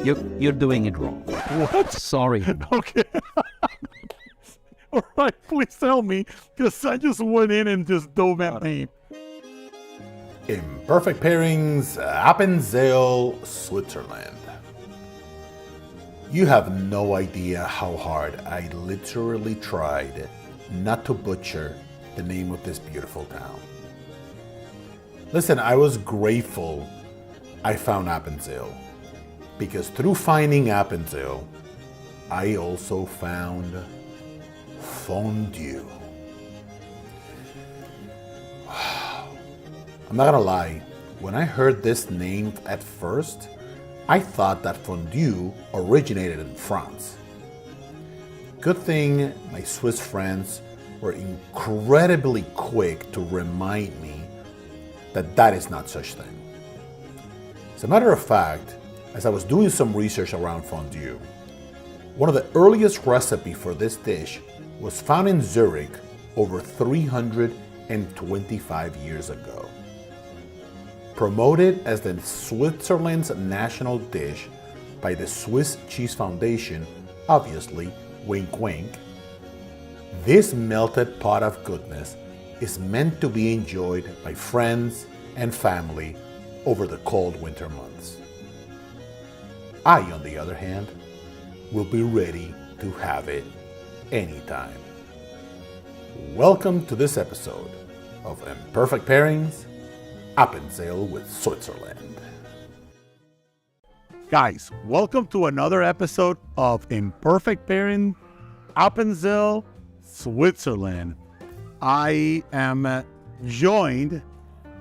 You're doing it wrong. What? Sorry. Okay. All right, please tell me, because I just went in and just dove at me. Imperfect Pairings, Appenzell, Switzerland. You have no idea how hard I literally tried not to butcher the name of this beautiful town. Listen, I was grateful I found Appenzell, because through finding Appenzell, I also found Fondue. I'm not gonna lie, when I heard this name at first, I thought that fondue originated in France. Good thing my Swiss friends were incredibly quick to remind me that that is not such thing. As a matter of fact, as I was doing some research around fondue, one of the earliest recipes for this dish was found in Zurich over 325 years ago. Promoted as the Switzerland's national dish by the Swiss Cheese Foundation, obviously, wink wink, this melted pot of goodness is meant to be enjoyed by friends and family over the cold winter months. I, on the other hand, will be ready to have it anytime. Welcome to this episode of Imperfect Pairings, Appenzell with Switzerland. Guys, welcome to another episode of Imperfect Pairing, Appenzell, Switzerland. I am joined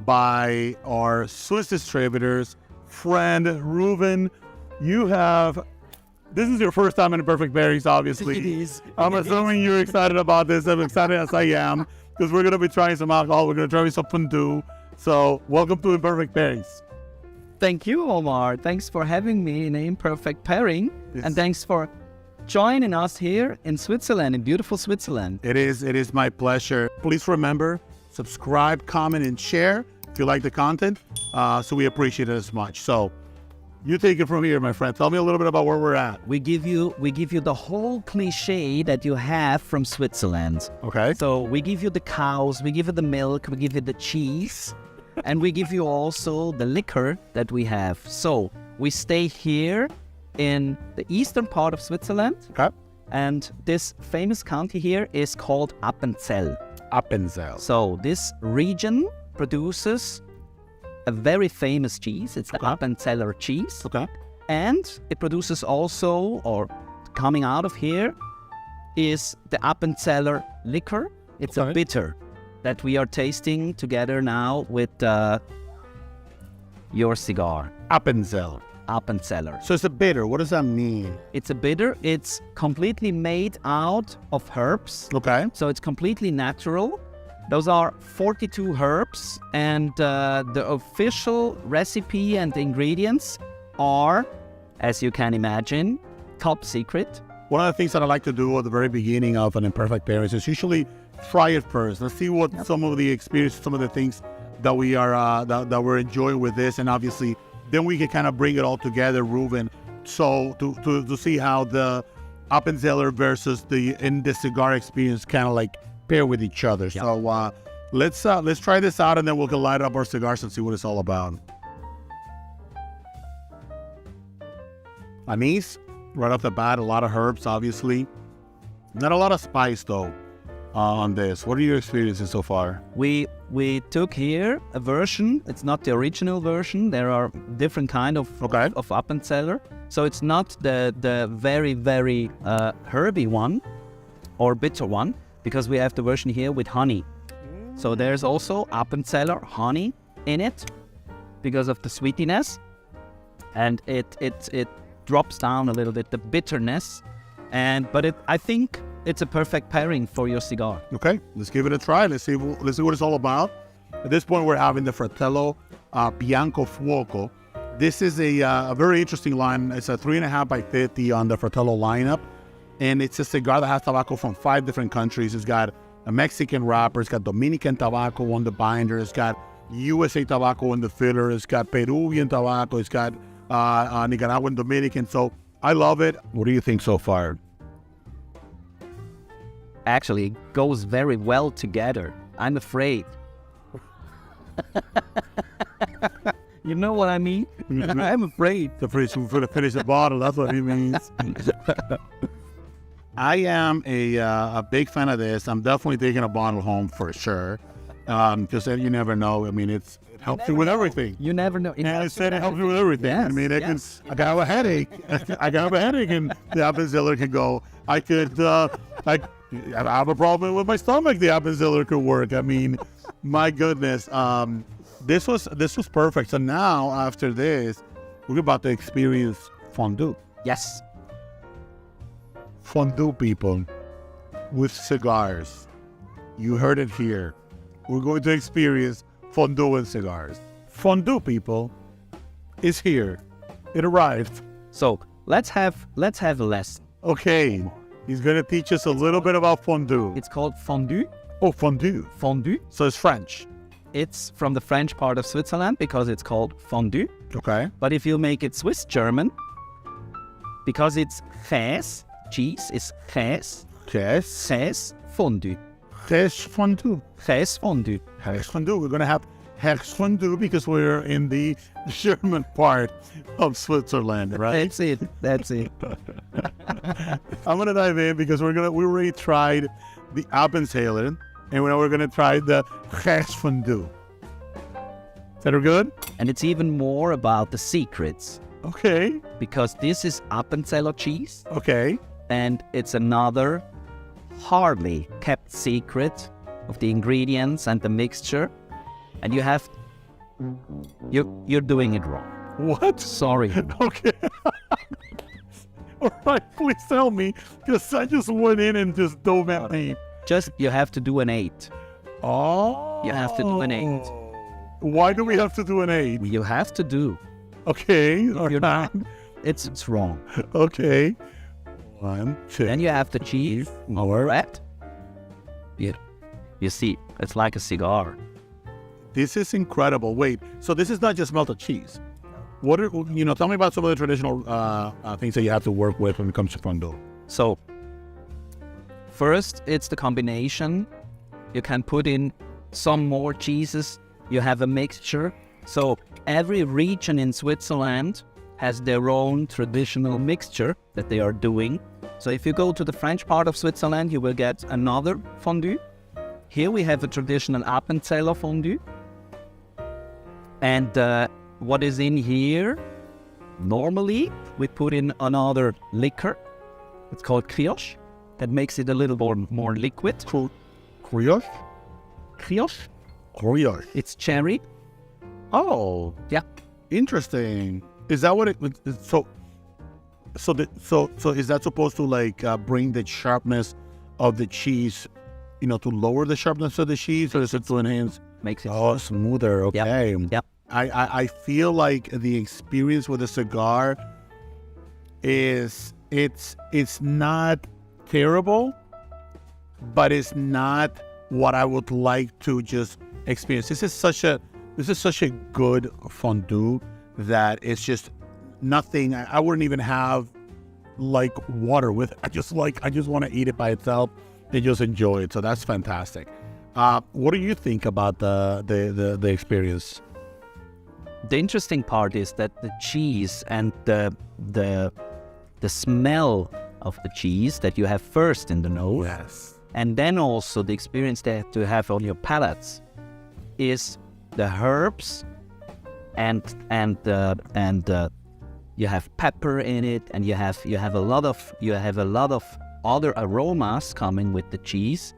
by our Swiss distributors, friend Ruben. This is your first time in Imperfect Pairings, obviously. It is. I'm assuming you're excited about this. I'm excited as I am, because we're going to be trying some alcohol. We're going to try some fondue. So, welcome to Imperfect Pairings. Thank you, Omar. Thanks for having me in Imperfect Pairing. And thanks for joining us here in Switzerland, in beautiful Switzerland. It is my pleasure. Please remember, subscribe, comment, and share if you like the content. So we appreciate it as much. So you take it from here, my friend. Tell me a little bit about where we're at. We give you the whole cliche that you have from Switzerland. Okay. So we give you the cows, we give you the milk, we give you the cheese, and we give you also the liquor that we have. So we stay here in the eastern part of Switzerland. Okay. And this famous county here is called Appenzell. Appenzell. So this region produces a very famous cheese. It's the Appenzeller cheese. Okay. And it produces also, or coming out of here, is the Appenzeller liquor. It's a bitter that we are tasting together now with your cigar. Appenzell. Appenzeller. So it's a bitter. What does that mean? It's a bitter. It's completely made out of herbs. Okay. So it's completely natural. Those are 42 herbs, and the official recipe and the ingredients are, as you can imagine, top secret. One of the things that I like to do at the very beginning of an Imperfect Pairings is usually try it first. Let's see what some of the experience, some of the things that we are that we're enjoying with this, and obviously then we can kind of bring it all together, Ruben. So to see how the Appenzeller versus the cigar experience kind of like pair with each other. Yep. So let's try this out, and then we'll light up our cigars and see what it's all about. Anise, right off the bat, a lot of herbs, obviously. Not a lot of spice though on this. What are your experiences so far? We took here a version. It's not the original version. There are different kind of Appenzeller. So it's not the very, very herby one or bitter one, because we have the version here with honey. So there's also Appenzeller honey in it because of the sweetiness, and it drops down a little bit the bitterness, but I think it's a perfect pairing for your cigar. Okay, let's give it a try. Let's see what it's all about. At this point, we're having the Fratello Bianco Fuoco. This is a very interesting line. It's a 3.5 by 50 on the Fratello lineup. And it's a cigar that has tobacco from 5 different countries. It's got a Mexican wrapper. It's got Dominican tobacco on the binder. It's got USA tobacco on the filler. It's got Peruvian tobacco. It's got Nicaraguan, Dominican. So I love it. What do you think so far? Actually, it goes very well together. I'm afraid. You know what I mean? I'm afraid. To finish the bottle, that's what he means. I am a big fan of this. I'm definitely taking a bottle home for sure. Because you never know. I mean, it helps you with everything. You never know. And I said it helps you with everything. Yes, I mean, I yes. can have a headache. I can have a headache, and the Appenzeller can go. I could, I have a problem with my stomach. The Appenzeller could work. I mean, my goodness. This was perfect. So now after this, we're about to experience fondue. Yes. Fondue, people, with cigars. You heard it here. We're going to experience fondue and cigars. Fondue, people, is here. It arrived. So let's have a lesson. Okay, he's going to teach us a little bit about fondue. It's called fondue. Oh, fondue. Fondue. So it's French. It's from the French part of Switzerland because it's called fondue. Okay. But if you make it Swiss German, because it's Käse, cheese is Käse, Yes. Käse fondue. There's fondue. Käse fondue. Hex fondue. We're going to have Hex fondue because we're in the German part of Switzerland, right? That's it. That's it. I'm going to dive in because we already tried the Appenzeller, and now we're going to try the Hex fondue. Is that good? And it's even more about the secrets Okay. because this is Appenzeller cheese Okay. and it's another hardly kept secret of the ingredients and the mixture. And you're doing it wrong. What? Sorry. Okay. All right, please tell me, because I just went in and just dove at me. Just you have to do an 8. Oh. You have to do an 8. Why do we have to do an 8? You have to do. Okay. All You're right. It's wrong. Okay. 1, 2. Then you have the cheese. Right? You see, it's like a cigar. This is incredible. Wait, so this is not just melted cheese. What are, tell me about some of the traditional things that you have to work with when it comes to fondue. So, first, it's the combination. You can put in some more cheeses. You have a mixture. So, every region in Switzerland has their own traditional mixture that they are doing. So, if you go to the French part of Switzerland, you will get another fondue. Here we have a traditional Appenzeller fondue. And what is in here? Normally, we put in another liquor. It's called Crioche. That makes it a little more liquid. Crioche? Crioche. Crioche. It's cherry. Oh. Yeah. Interesting. Is that what it? So is that supposed to bring the sharpness of the cheese, to lower the sharpness of the cheese, or is it to enhance? Makes it Smoother. Okay. Yep. I feel like the experience with a cigar is it's not terrible, but it's not what I would like to just experience. This is such a good fondue that it's just nothing. I wouldn't even have water with it. I just want to eat it by itself and just enjoy it. So that's fantastic. What do you think about the experience? The interesting part is that the cheese and the smell of the cheese that you have first in the nose, Yes. and then also the experience that you have on your palates, is the herbs and you have pepper in it, and you have a lot of other aromas coming with the cheese,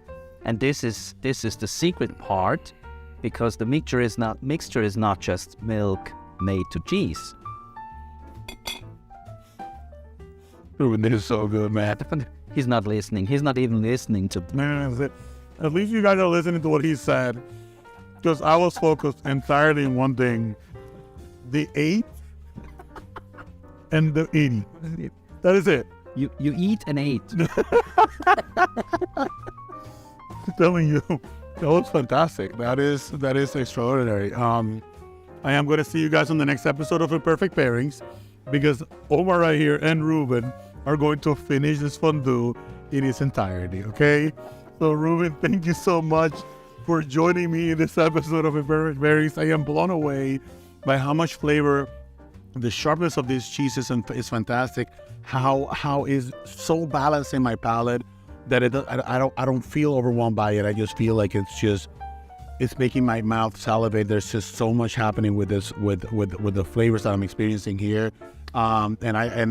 and this is the secret part, because the mixture is not just milk made to cheese. Ooh, this is so good, man. He's not listening. He's not even listening to. Man, at least you guys are listening to what he said, because I was focused entirely on one thing: the 8 and the 80. That is it. You eat an 8. I'm telling you, that was fantastic. That is extraordinary. I am going to see you guys on the next episode of Imperfect Pairings, because Omar right here and Ruben are going to finish this fondue in its entirety, okay? So Ruben, thank you so much for joining me in this episode of Imperfect Pairings. I am blown away by how much flavor, the sharpness of this cheese is fantastic. How is so balanced in my palate that I don't feel overwhelmed by it. I just feel like it's making my mouth salivate. There's just so much happening with this, with the flavors that I'm experiencing here. And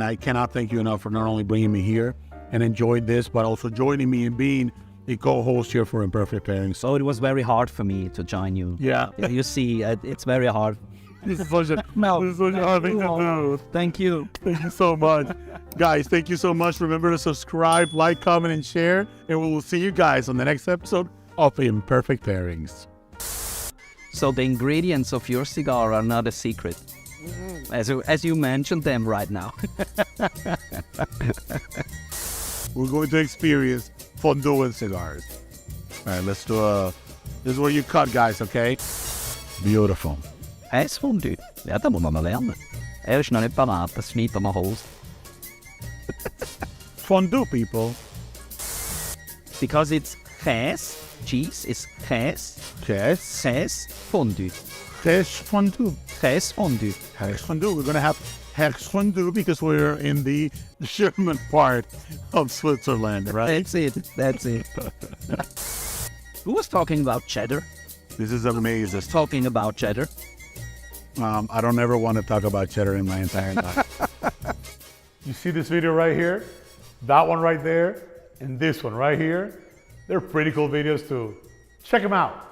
I cannot thank you enough for not only bringing me here and enjoying this, but also joining me and being a co-host here for Imperfect Pairings. So it was very hard for me to join you. Yeah. You see, it's very hard. This is such a hard thing to do. Thank you. Thank you so much. Guys, thank you so much. Remember to subscribe, like, comment, and share. And we will see you guys on the next episode of Imperfect Pairings. So the ingredients of your cigar are not a secret, as you mentioned them right now. We're going to experience fondue and cigars. All right, let's do this is where you cut, guys, okay? Beautiful. Fondue. Ja, det må man lære. Jeg ikke noe parat, det sliter med hold. Fondue, people. Because it's cheese is fondue. Fondue. Fondue. Fondue. We're going to have fondue because we're in the German part of Switzerland, right? That's it. Who was talking about cheddar? This is amazing. Talking about cheddar. I don't ever want to talk about cheddar in my entire life. You see this video right here? That one right there, and this one right here. They're pretty cool videos too. Check them out.